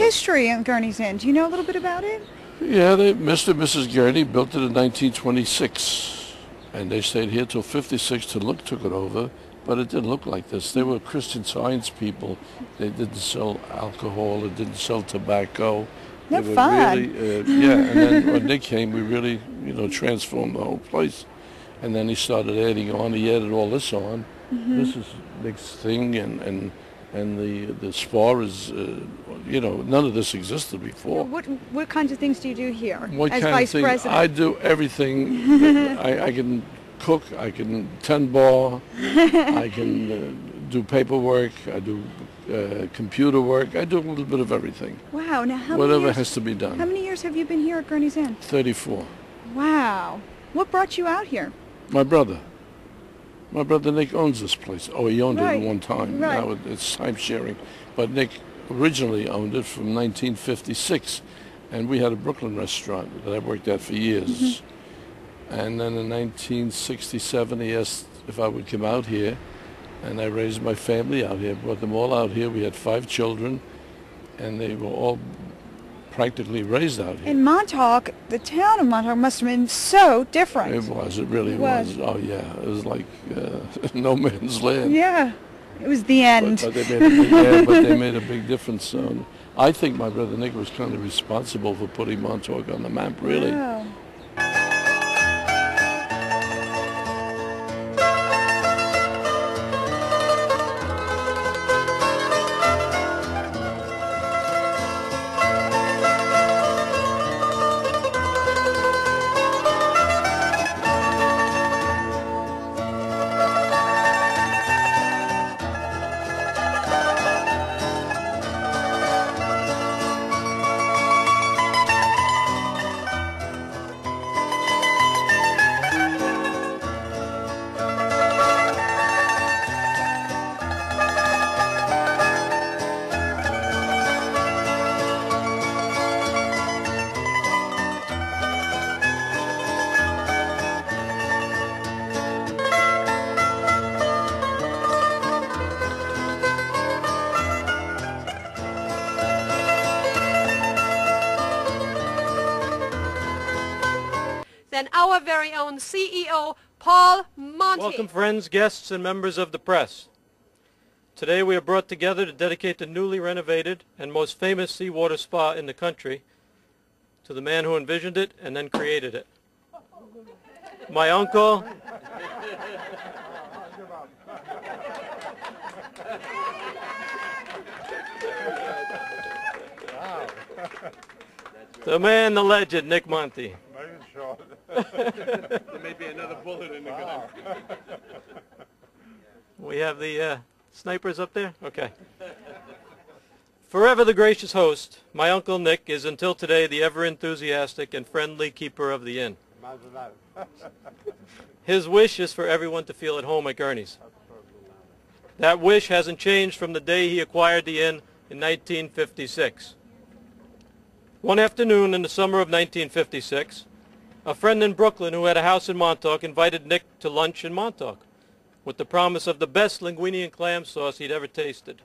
history in Gurney's Inn? Do you know a little bit about it? Yeah, Mr. and Mrs. Gurney built it in 1926, and they stayed here till 56 till Luke took it over, but it didn't look like this. They were Christian Science people. They didn't sell alcohol, they didn't sell tobacco. No they were fun. Really, yeah, and then when Nick came, we really, transformed the whole place. And then he started adding on, he added all this on. This is Nick's thing, and the spa is, none of this existed before. What kinds of things do you do here What as kind vice of thing? president? I do everything. I can cook, I can tend bar, I can do paperwork, I do computer work, I do a little bit of everything. Wow, now Whatever has to be done. How many years have you been here at Gurney's Inn? 34. Wow. What brought you out here? My brother. My brother Nick owns this place. Oh, he owned it at one time. Right. Now it's time sharing. But Nick originally owned it from 1956. And we had a Brooklyn restaurant that I worked at for years. And then in 1967, he asked if I would come out here. And I raised my family out here, brought them all out here. We had 5 children, and they were all practically raised out here. In Montauk, the town of Montauk must have been so different. It was. It really was. Oh, yeah. It was like no man's land. Yeah. It was the end. But they made a big difference. So I think my brother Nick was kind of responsible for putting Montauk on the map, really. Wow. And our very own CEO, Paul Monte. Welcome, friends, guests, and members of the press. Today we are brought together to dedicate the newly renovated and most famous seawater spa in the country to the man who envisioned it and then created it. My uncle, the man, the legend, Nick Monte. There may be another bullet in the gun. We have the snipers up there? Okay. Forever the gracious host, my Uncle Nick is until today the ever-enthusiastic and friendly keeper of the inn. His wish is for everyone to feel at home at Gurney's. That wish hasn't changed from the day he acquired the inn in 1956. One afternoon in the summer of 1956, a friend in Brooklyn who had a house in Montauk invited Nick to lunch in Montauk with the promise of the best linguine and clam sauce he'd ever tasted.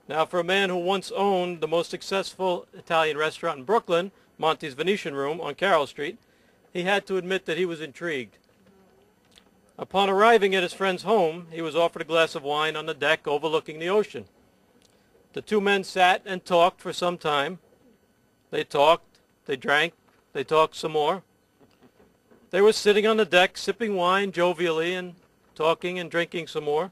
Now, for a man who once owned the most successful Italian restaurant in Brooklyn, Monte's Venetian Room on Carroll Street, he had to admit that he was intrigued. Upon arriving at his friend's home, he was offered a glass of wine on the deck overlooking the ocean. The two men sat and talked for some time. They talked, they drank, they talked some more. They were sitting on the deck, sipping wine jovially and talking and drinking some more.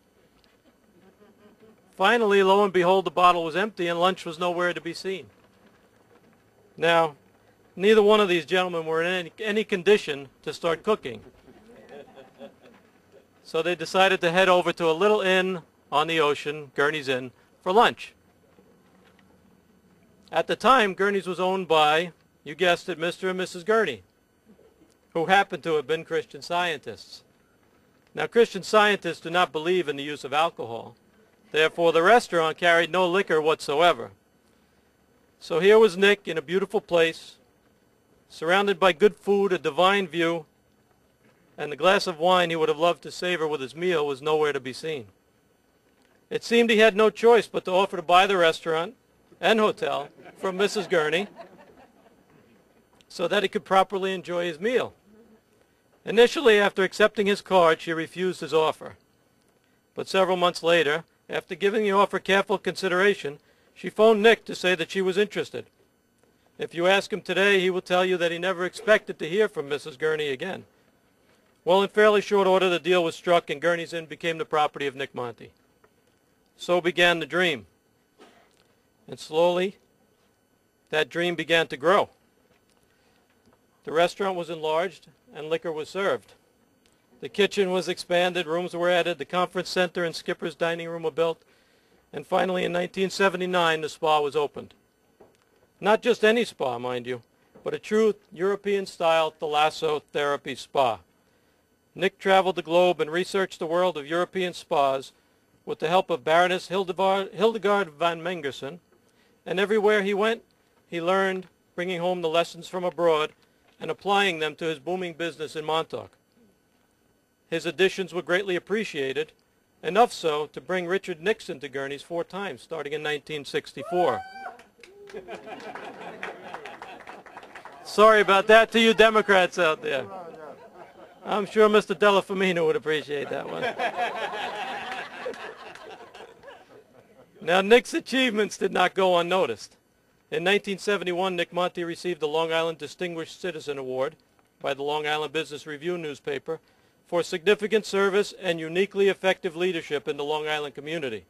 Finally, lo and behold, the bottle was empty and lunch was nowhere to be seen. Now, neither one of these gentlemen were in any condition to start cooking. So they decided to head over to a little inn on the ocean, Gurney's Inn, for lunch. At the time, Gurney's was owned by, you guessed it, Mr. and Mrs. Gurney, who happened to have been Christian Scientists. Now, Christian Scientists do not believe in the use of alcohol. Therefore, the restaurant carried no liquor whatsoever. So here was Nick in a beautiful place, surrounded by good food, a divine view, and the glass of wine he would have loved to savor with his meal was nowhere to be seen. It seemed he had no choice but to offer to buy the restaurant and hotel from Mrs. Gurney so that he could properly enjoy his meal. Initially, after accepting his card, she refused his offer. But several months later, after giving the offer careful consideration, she phoned Nick to say that she was interested. If you ask him today, he will tell you that he never expected to hear from Mrs. Gurney again. Well, in fairly short order, the deal was struck and Gurney's Inn became the property of Nick Monte. So began the dream. And slowly, that dream began to grow. The restaurant was enlarged and liquor was served. The kitchen was expanded, rooms were added, the conference center and skipper's dining room were built, and finally in 1979 the spa was opened. Not just any spa, mind you, but a true European-style thalassotherapy spa. Nick traveled the globe and researched the world of European spas with the help of Baroness Hildegard van Mengersen, and everywhere he went, he learned, bringing home the lessons from abroad and applying them to his booming business in Montauk. His additions were greatly appreciated, enough so to bring Richard Nixon to Gurney's 4 times, starting in 1964. Sorry about that to you Democrats out there. I'm sure Mr. Della Femina would appreciate that one. Now, Nick's achievements did not go unnoticed. In 1971, Nick Monte received the Long Island Distinguished Citizen Award by the Long Island Business Review newspaper for significant service and uniquely effective leadership in the Long Island community.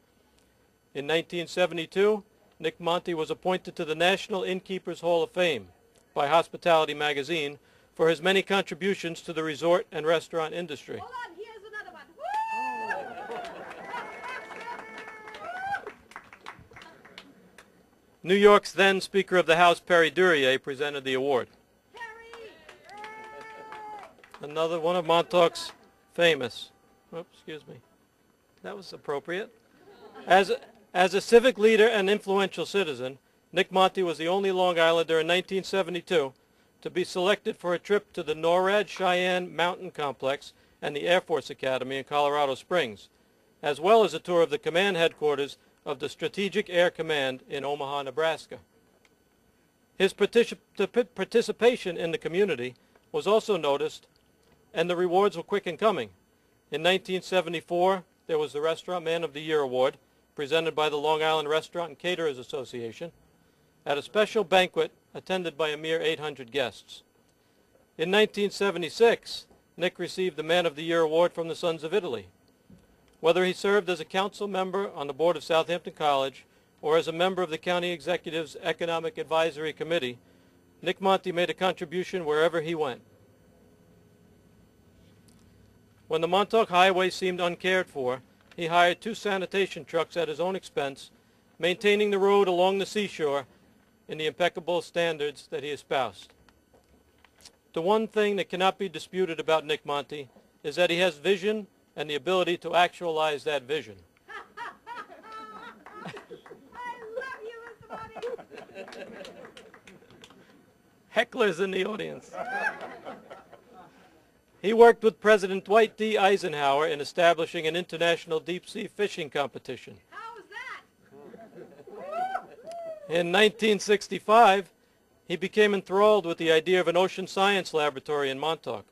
In 1972, Nick Monte was appointed to the National Innkeepers Hall of Fame by Hospitality Magazine for his many contributions to the resort and restaurant industry. Hold on, here's another one. New York's then Speaker of the House, Perry Duryea, presented the award. Another one of Montauk's famous. Oops, excuse me. That was appropriate. As a civic leader and influential citizen, Nick Monte was the only Long Islander in 1972 to be selected for a trip to the NORAD Cheyenne Mountain Complex and the Air Force Academy in Colorado Springs, as well as a tour of the command headquarters of the Strategic Air Command in Omaha, Nebraska. His participation in the community was also noticed, and the rewards were quick in coming. In 1974, there was the Restaurant Man of the Year Award, presented by the Long Island Restaurant and Caterers Association, at a special banquet attended by a mere 800 guests. In 1976, Nick received the Man of the Year Award from the Sons of Italy. Whether he served as a council member on the board of Southampton College or as a member of the county executive's Economic Advisory Committee, Nick Monte made a contribution wherever he went. When the Montauk Highway seemed uncared for, he hired 2 sanitation trucks at his own expense, maintaining the road along the seashore in the impeccable standards that he espoused. The one thing that cannot be disputed about Nick Monte is that he has vision and the ability to actualize that vision. I love you, Mr. Monte. Hecklers in the audience. He worked with President Dwight D. Eisenhower in establishing an international deep-sea fishing competition. How was that? In 1965, he became enthralled with the idea of an ocean science laboratory in Montauk.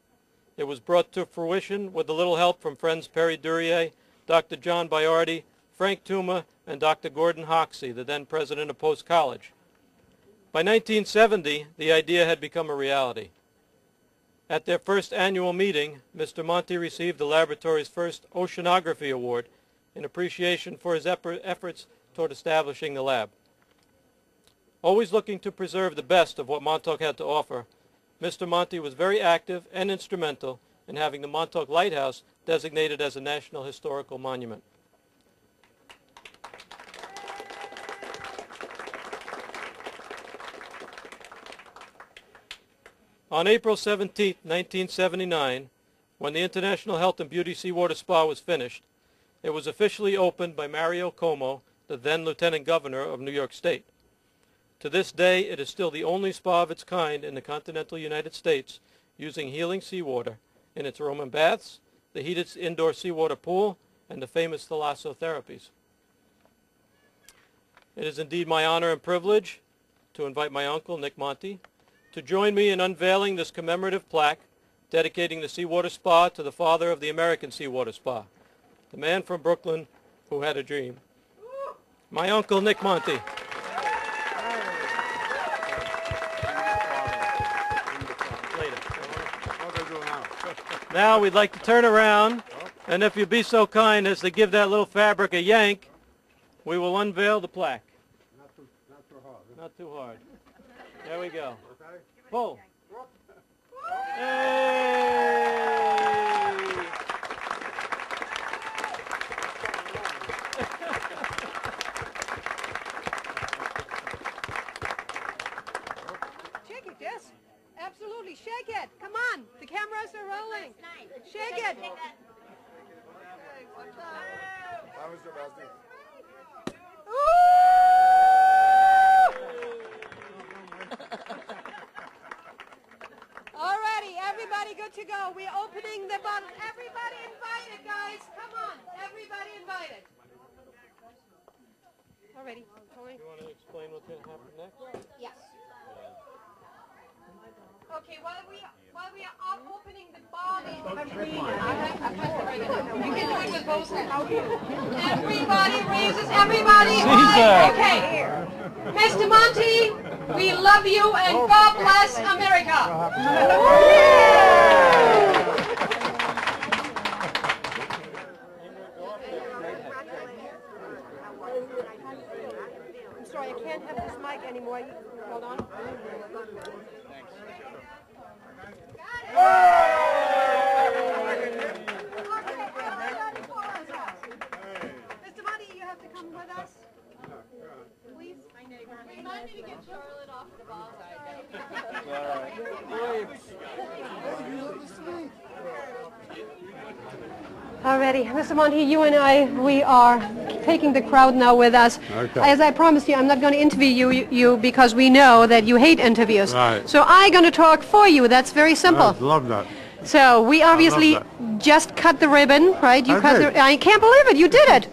It was brought to fruition with a little help from friends Perry Duryea, Dr. John Biardi, Frank Tuma, and Dr. Gordon Hoxie, the then president of Post College. By 1970, the idea had become a reality. At their first annual meeting, Mr. Monte received the laboratory's first Oceanography Award in appreciation for his efforts toward establishing the lab. Always looking to preserve the best of what Montauk had to offer, Mr. Monte was very active and instrumental in having the Montauk Lighthouse designated as a National Historical Monument. On April 17, 1979, when the International Health and Beauty Seawater Spa was finished, it was officially opened by Mario Cuomo, the then Lieutenant Governor of New York State. To this day, it is still the only spa of its kind in the continental United States using healing seawater in its Roman baths, the heated indoor seawater pool, and the famous thalassotherapies. It is indeed my honor and privilege to invite my uncle, Nick Monte, to join me in unveiling this commemorative plaque dedicating the seawater spa to the father of the American seawater spa, the man from Brooklyn who had a dream. My uncle, Nick Monte. Now we'd like to turn around, and if you'd be so kind as to give that little fabric a yank, we will unveil the plaque. Not too hard. Not too hard. There we go. Okay. Pull. Hey! Shake it, yes. Absolutely, shake it. Come on, the cameras are rolling. Shake it. How was your best? Alrighty, everybody good to go. We're opening the bottle. Everybody invited, guys. Come on, everybody invited. Alrighty. You want to explain what's going to happen next? Yes. Okay, while we are opening the bottle, you can do it with both hands. Everybody raises, everybody. Right. Okay. Mr. Monte, we love you and God bless America. I'm sorry, I can't have this mic anymore. Hold on. Mr. Monte, you have to come with us. Please. We might need to get Charlotte off the ball side. Alrighty, Mr. Monte, you and I, we are taking the crowd now with us. Okay. As I promised you, I'm not going to interview you because we know that you hate interviews. Right. So I'm going to talk for you. That's very simple. I love that. So we obviously just cut the ribbon, right? You cut did. the. I can't believe it. You did it.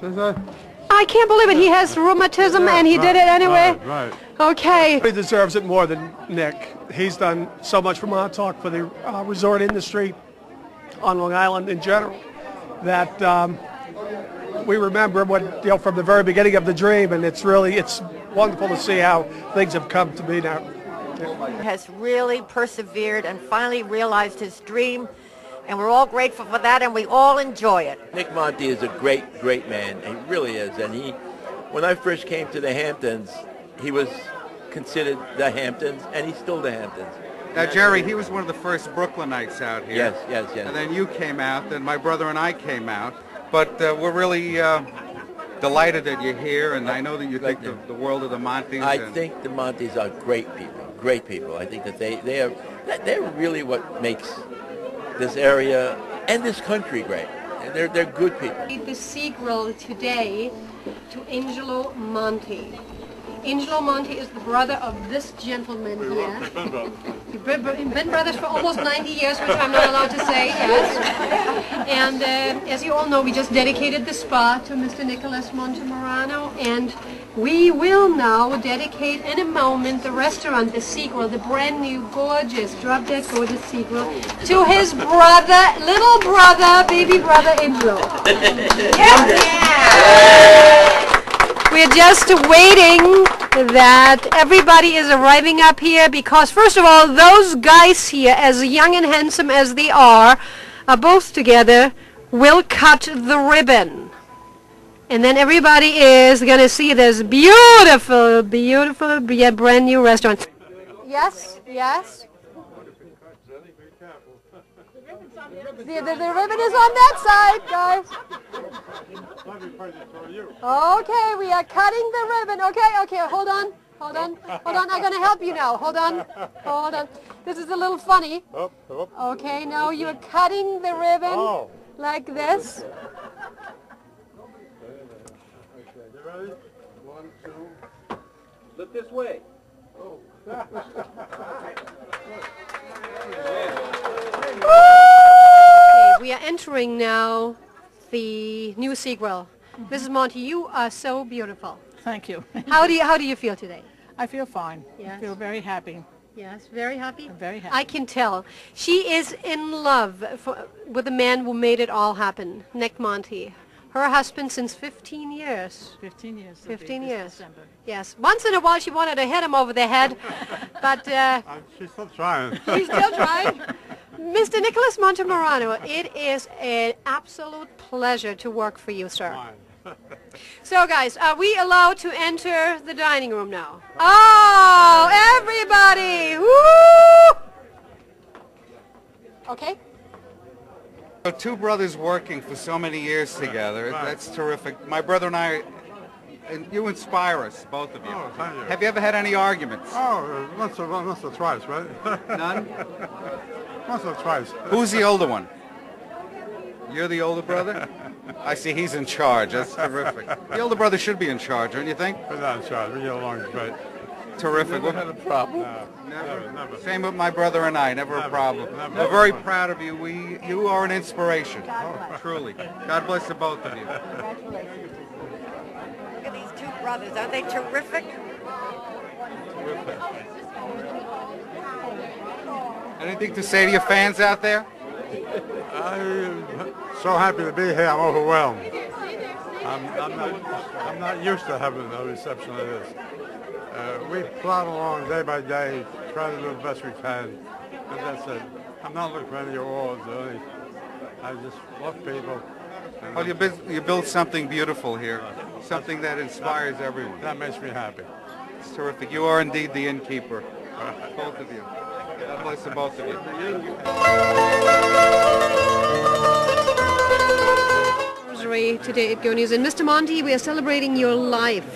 I can't believe it. He has rheumatism and he did it anyway. Right. Okay. He deserves it more than Nick. He's done so much for Montauk, for the resort industry on Long Island in general, that we remember what, from the very beginning of the dream, and it's wonderful to see how things have come to be now. Has really persevered and finally realized his dream, and we're all grateful for that, and we all enjoy it. Nick Monte is a great, great man. He really is. And when I first came to the Hamptons, he was considered the Hamptons, and he's still the Hamptons. Now, Jerry, he was one of the first Brooklynites out here. Yes, yes, yes. And then you came out, then my brother and I came out. But we're really delighted that you're here, and I know that you think the world of the Montes. I think the Montes are great people. Great people. I think that they're really what makes this area and this country great. And they're good people. The sequel today to Angelo Monte. Angelo Monte is the brother of this gentleman here. We've been brothers for almost 90 years, which I'm not allowed to say, yes. And as you all know, we just dedicated the spa to Mr. Nicholas Montemarano, and we will now dedicate in a moment the restaurant, the sequel, the brand new, gorgeous, drop-dead gorgeous sequel, to his brother, little brother, baby brother, Angelo. We're just waiting that everybody is arriving up here because, first of all, those guys here, as young and handsome as they are both together, will cut the ribbon. And then everybody is going to see this beautiful, beautiful, brand new restaurant. Yes, yes. The ribbon is on that side, guys. Okay, we are cutting the ribbon. Okay, hold on. I'm going to help you now. Hold on. This is a little funny. Okay, now you're cutting the ribbon like this. Okay, you ready? 1, 2. Look this way. Okay, we are entering now the new sequel. Mrs. Monte, you are so beautiful. Thank you. How do you feel today? I feel fine. Yes. I feel very happy. Yes, very happy. I'm very happy. I can tell. She is in love with the man who made it all happen, Nick Monte. Her husband since 15 years. 15 years. 15 years. December. Yes. Once in a while she wanted to hit him over the head, but She's still trying. he's still trying. Mr. Nicholas Montemarano, it is an absolute pleasure to work for you, sir. So, guys, are we allowed to enter the dining room now? Oh, everybody! Woo! Okay. So two brothers working for so many years together. That's terrific. My brother and I, and you inspire us, both of you. Oh, thank you. Have you ever had any arguments? Oh, once or twice, right? None? Once or twice. Who's the older one? You're the older brother? I see he's in charge. That's terrific. The older brother should be in charge, don't you think? We're not in charge. We get along great. Terrific. Never had a problem. Never. Same with my brother and I. Never a problem. We're very proud of you. You are an inspiration. Truly. God bless the both of you. Congratulations. Look at these two brothers. Aren't they terrific? Anything to say to your fans out there? I'm so happy to be here. I'm overwhelmed. I'm not used to having a reception like this. We plod along day by day, try to do the best we can, and that's it. I'm not looking for any awards or anything. I just love people. Well, you built something beautiful here, something that inspires everyone. That makes me happy. It's terrific. You are indeed the innkeeper, both of you. God bless the both of you. Today at Gurney's. And Mr. Monte, we are celebrating your life,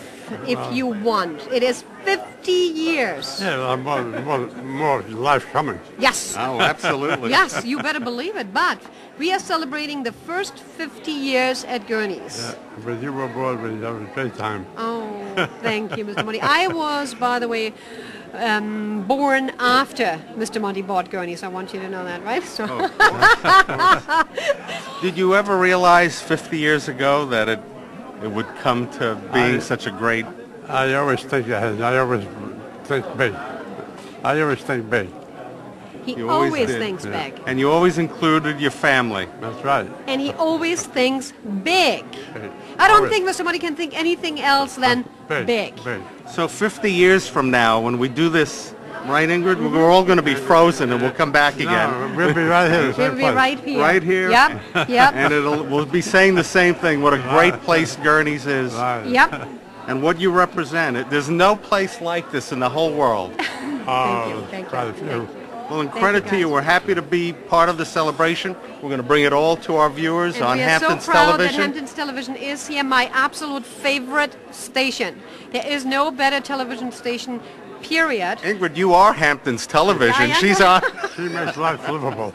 if you want. It is 50 years. Yeah, more life coming. Yes. Oh, absolutely. Yes, you better believe it. But we are celebrating the first 50 years at Gurney's. Yeah, but you were aboard when that was great time. Oh, thank you, Mr. Monte. I was, by the way, born after Mr. Monte bought Gurney's. I want you to know that, right? So. Did you ever realize 50 years ago that it would come to being such a great... I always think ahead. I always think big. I always think big. He You always always did, thinks yeah. big. And you always included your family. That's right. And he always thinks big. Big. I don't Always. think Mr. Monte can think anything else than big. Big. So 50 years from now, when we do this, right, Ingrid, we're all going to be frozen and we'll come back again. No, we'll be right here. We'll be right here. Right here? Yep, yep, And we'll be saying the same thing, what a great place Gurney's is, Right. yep. and what you represent. There's no place like this in the whole world. Oh, Thank you. quite a few. Well, in Thank credit you, to you, guys. we're happy to be part of the celebration. We're going to bring it all to our viewers And on we are Hamptons so proud Television. that Hamptons Television is here, my absolute favorite station. There is no better television station, period. Ingrid, you are Hamptons Television. I am. She's on. She makes life livable.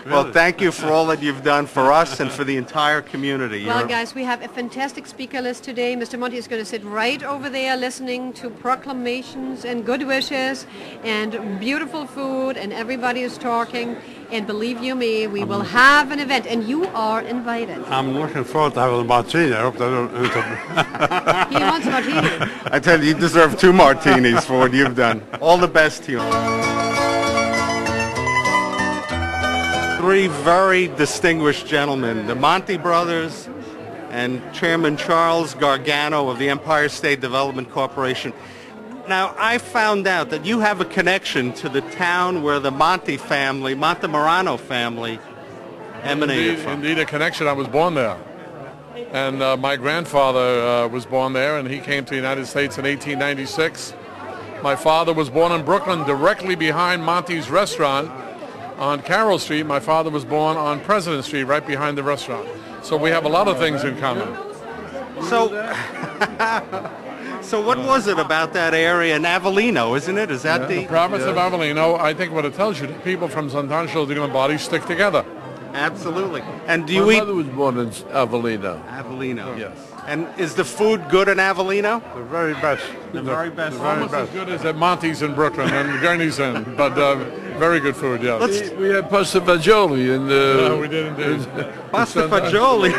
Well, thank you for all that you've done for us and for the entire community. Well, You're- guys, we have a fantastic speaker list today. Mr. Monte is going to sit right over there listening to proclamations and good wishes and beautiful food, and everybody is talking. And believe you me, we will have an event, and you are invited. I'm looking forward to having a martini. I hope they don't... He wants a martini. I tell you, you deserve 2 martinis for what you've done. All the best to you. 3 very distinguished gentlemen, the Monte brothers and Chairman Charles Gargano of the Empire State Development Corporation. Now, I found out that you have a connection to the town where the Monte family, Montemarano family, emanated from. Indeed, a connection. I was born there. And my grandfather was born there, and he came to the United States in 1896. My father was born in Brooklyn, directly behind Monte's restaurant on Carroll Street. My father was born on President Street, right behind the restaurant. So we have a lot of things in common. So what was it about that area in Avellino, isn't it? Is that The province of Avellino, I think what it tells you, that people from Sant'Angelo di Lombardi stick together. Absolutely. And do My you eat... mother was born in Avellino. Avellino. Yes. And is the food good in Avellino? The very best. The very best. The very Almost as best. good as at Monte's in Brooklyn and Gurney's in, but Very good food, yes. We had pasta fagioli and Yeah, we did indeed. Pasta fagioli.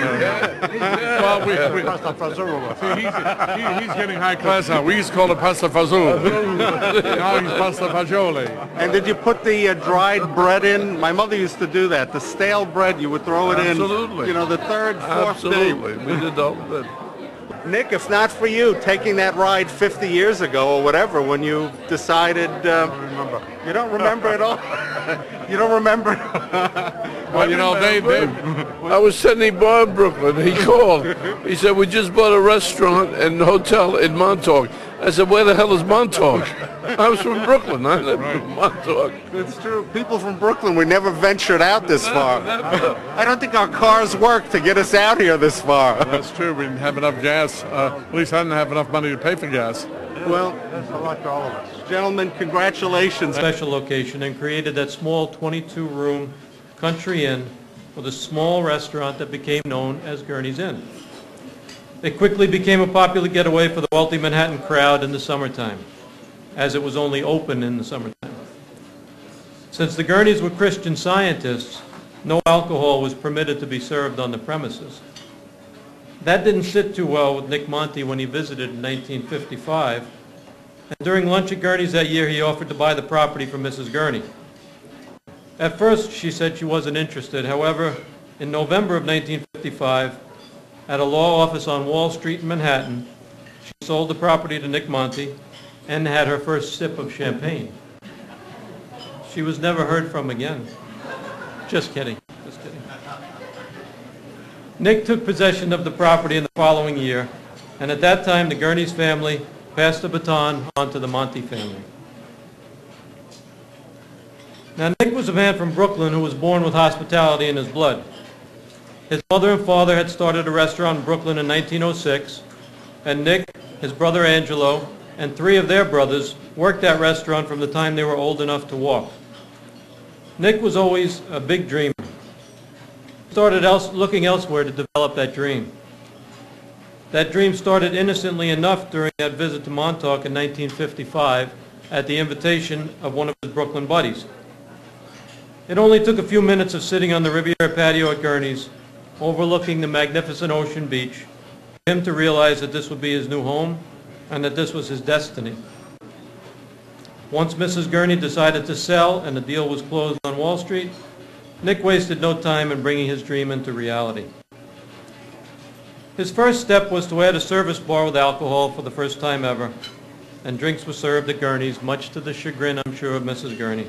Well, pasta fazola. See, he's getting high class now. We used to call it pasta fazola. Now he's pasta fagioli. And did you put the dried bread in? My mother used to do that. The stale bread, you would throw it Absolutely. in, you know, the third, fourth Absolutely. day. We did all that. Nick, if not for you taking that ride 50 years ago or whatever, when you decided... I don't remember. You don't remember at all? You don't remember? Well, you know, I was sending Bob in Brooklyn. He called. He said, we just bought a restaurant and hotel in Montauk. I said, where the hell is Montauk? I was from Brooklyn. I lived in Montauk. It's true. People from Brooklyn, we never ventured out this far. I don't think our cars work to get us out here this far. That's true. We didn't have enough gas. At least I didn't have enough money to pay for gas. Well, that's a lot to all of us. Gentlemen, congratulations. Special location and created that small 22-room country inn with a small restaurant that became known as Gurney's Inn. It quickly became a popular getaway for the wealthy Manhattan crowd in the summertime, as it was only open in the summertime. Since the Gurneys were Christian Scientists, no alcohol was permitted to be served on the premises. That didn't sit too well with Nick Monte when he visited in 1955, and during lunch at Gurney's that year he offered to buy the property from Mrs. Gurney. At first she said she wasn't interested. However, in November of 1955, at a law office on Wall Street in Manhattan, she sold the property to Nick Monte and had her first sip of champagne. She was never heard from again. Just kidding. Just kidding. Nick took possession of the property in the following year, and at that time the Gurney's family passed the baton on to the Monte family. Now Nick was a man from Brooklyn who was born with hospitality in his blood. His mother and father had started a restaurant in Brooklyn in 1906, and Nick, his brother Angelo, and 3 of their brothers worked that restaurant from the time they were old enough to walk. Nick was always a big dreamer. He started looking elsewhere to develop that dream. That dream started innocently enough during that visit to Montauk in 1955 at the invitation of one of his Brooklyn buddies. It only took a few minutes of sitting on the Riviera patio at Gurney's, overlooking the magnificent ocean beach, for him to realize that this would be his new home and that this was his destiny. Once Mrs. Gurney decided to sell and the deal was closed on Wall Street, Nick wasted no time in bringing his dream into reality. His first step was to add a service bar with alcohol for the first time ever, and drinks were served at Gurney's, much to the chagrin, I'm sure, of Mrs. Gurney.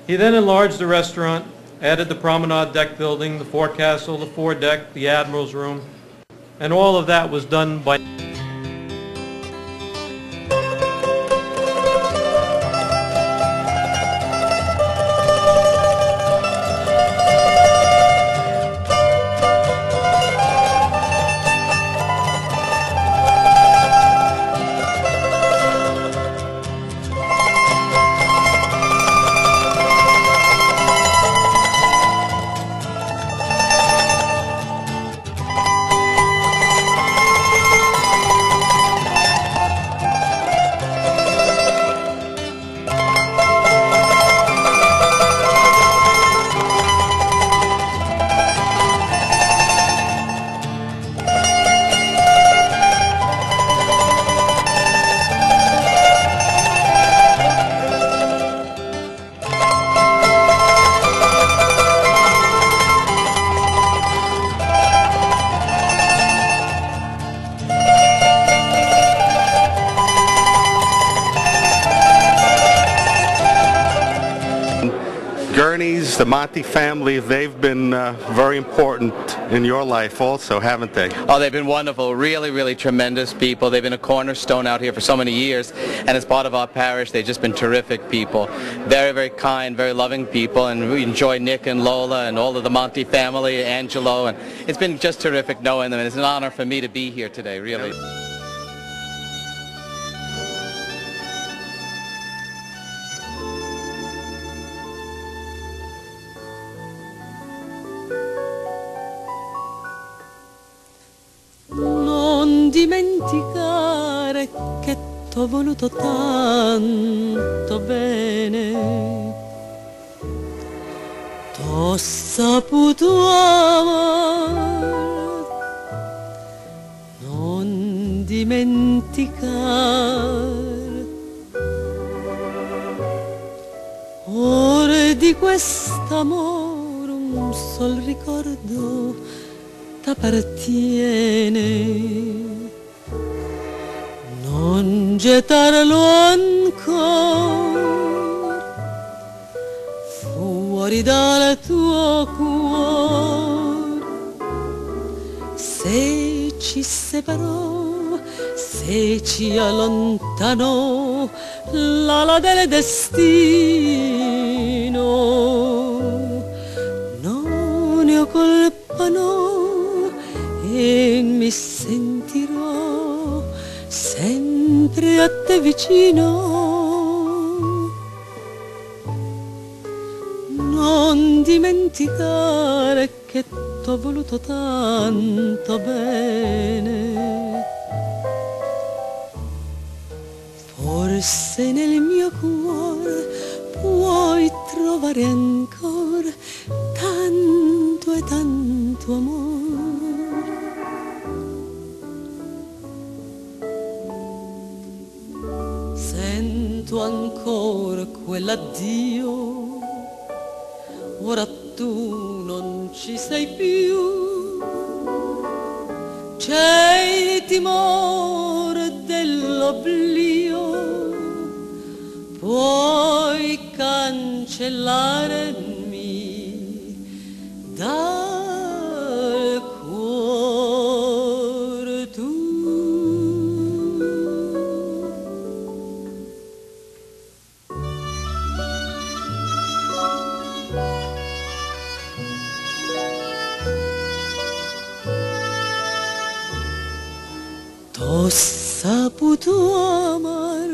He then enlarged the restaurant, added the promenade deck building, the forecastle, the foredeck, the admiral's room, and all of that was done by Gurney's, the Monte family, they've been very important in your life also, haven't they? Oh, they've been wonderful, really, really tremendous people. They've been a cornerstone out here for so many years, and as part of our parish, they've just been terrific people. Very, very kind, very loving people, and we enjoy Nick and Lola and all of the Monte family, Angelo, and it's been just terrific knowing them, and it's an honor for me to be here today, really. Non dimenticare che t'ho voluto tanto bene. Ho saputo amar, non dimenticar. Ora di quest'amore un sol ricordo t'appartiene. Non gettarlo ancora fuori dal tuo cuore. Se ci separò, se ci allontanò l'ala del destino, non ne ho colpa, no, e mi sentirò sempre a te vicino. Non dimenticare che t'ho voluto tanto bene. Forse nel mio cuore puoi trovare ancora tanto e tanto amore. Sento ancora quell'addio, ora tu non ci sei più. C'è il timore dell'oblio, puoi cancellarmi dal cuore tu. T'ho saputo amar,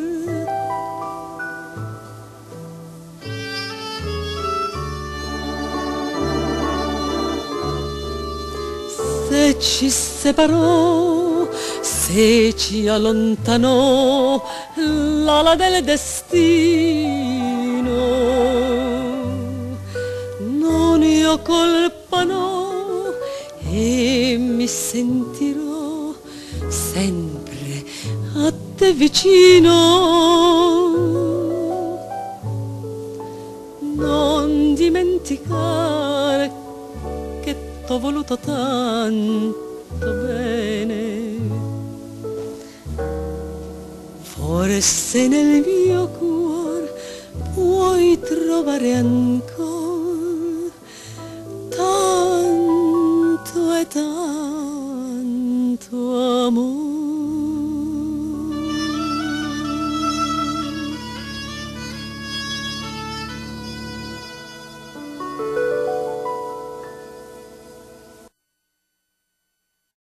se ci separò, se ci allontanò l'ala del destino, non ne ho colpa, no, e mi sentirò sempre a te vicino. Non dimenticare che t'ho voluto tanto bene. Forse nel mio cuore puoi trovare ancora tanto e tanto